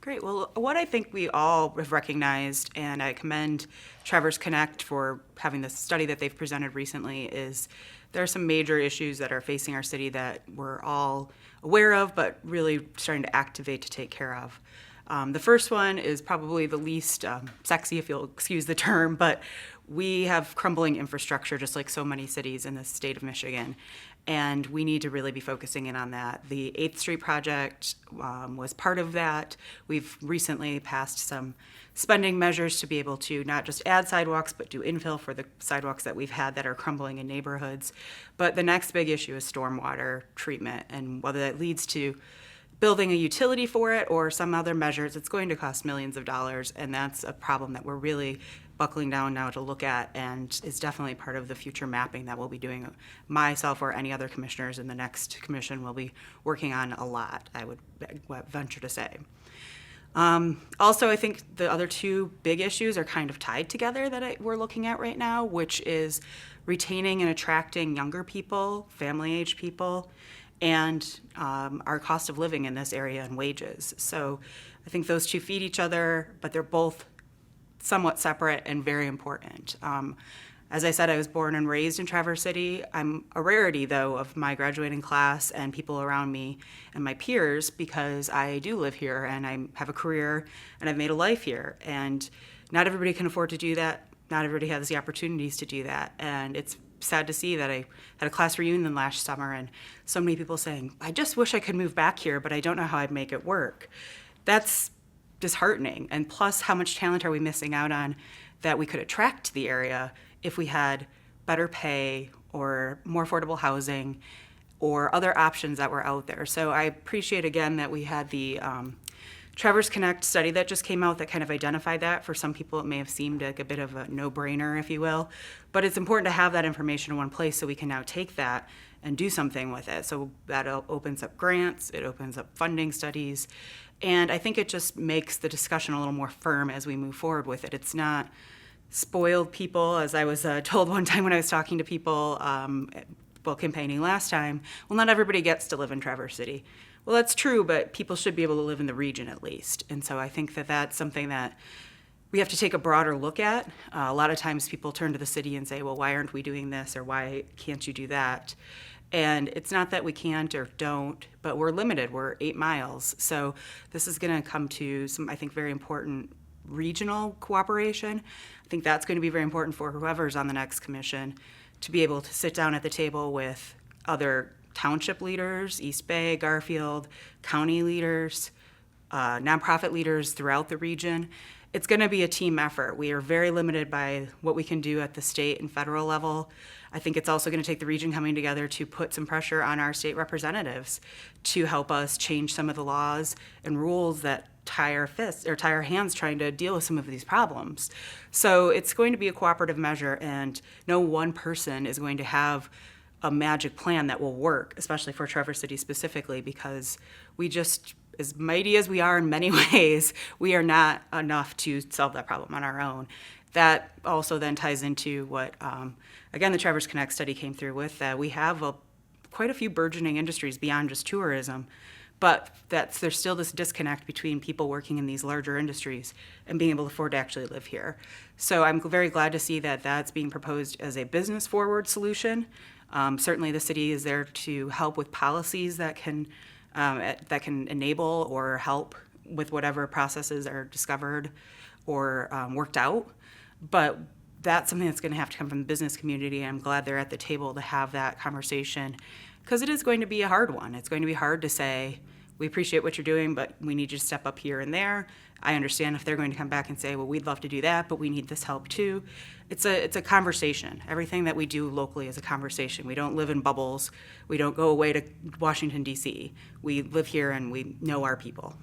Great. Well, what I think we all have recognized, and I commend Traverse Connect for having this study that they've presented recently, is there are some major issues that are facing our city that we're all aware of, but really starting to activate to take care of. The first one is probably the least sexy, if you'll excuse the term, but we have crumbling infrastructure just like so many cities in the state of Michigan, and we need to really be focusing in on that. The 8th Street project was part of that. We've recently passed some spending measures to be able to not just add sidewalks, but do infill for the sidewalks that we've had that are crumbling in neighborhoods. But the next big issue is stormwater treatment, and whether that leads to building a utility for it or some other measures, it's going to cost millions of dollars, and that's a problem that we're really buckling down now to look at, and is definitely part of the future mapping that we'll be doing. Myself or any other commissioners in the next commission will be working on a lot, I would venture to say. Also, I think the other two big issues are kind of tied together that we're looking at right now, which is retaining and attracting younger people, family-age people, and our cost of living in this area and wages. So I think those two feed each other, but they're both somewhat separate and very important. As I said, I was born and raised in Traverse City. I'm a rarity, though, of my graduating class and people around me and my peers, because I do live here and I have a career and I've made a life here. And not everybody can afford to do that. Not everybody has the opportunities to do that. And it's sad to see that I had a class reunion last summer and so many people saying, I just wish I could move back here, but I don't know how I'd make it work. That's disheartening. And plus, how much talent are we missing out on that we could attract to the area if we had better pay or more affordable housing or other options that were out there. So I appreciate, again, that we had the Traverse Connect study that just came out that kind of identified that. For some people, it may have seemed like a bit of a no-brainer, if you will. But it's important to have that information in one place so we can now take that and do something with it. So that opens up grants, it opens up funding studies, and I think it just makes the discussion a little more firm as we move forward with it. It's not spoiled people, as I was told one time when I was talking to people while campaigning last time. Well, not everybody gets to live in Traverse City. Well, that's true, but people should be able to live in the region at least. And so I think that that's something that we have to take a broader look at. A lot of times people turn to the city and say, well, why aren't we doing this, or why can't you do that? And it's not that we can't or don't, but we're limited. We're 8 miles. So this is going to come to some, I think, very important regional cooperation. I think that's going to be very important for whoever's on the next commission to be able to sit down at the table with other township leaders, East Bay, Garfield, county leaders, nonprofit leaders throughout the region. It's going to be a team effort. We are very limited by what we can do at the state and federal level. I think it's also going to take the region coming together to put some pressure on our state representatives to help us change some of the laws and rules that tie our fists or tie our hands trying to deal with some of these problems. So it's going to be a cooperative measure, and no one person is going to have a magic plan that will work, especially for Traverse City specifically, because we just, as mighty as we are in many ways, we are not enough to solve that problem on our own. That also then ties into what, again, the Traverse Connect study came through with, that we have quite a few burgeoning industries beyond just tourism, but there's still this disconnect between people working in these larger industries and being able to afford to actually live here. So I'm very glad to see that that's being proposed as a business-forward solution. Certainly the city is there to help with policies that can enable or help with whatever processes are discovered or worked out. But that's something that's going to have to come from the business community, and I'm glad they're at the table to have that conversation, because it is going to be a hard one. It's going to be hard to say, we appreciate what you're doing, but we need you to step up here and there. I understand if they're going to come back and say, well, we'd love to do that, but we need this help too. It's a conversation. Everything that we do locally is a conversation. We don't live in bubbles. We don't go away to Washington, D.C. We live here and we know our people.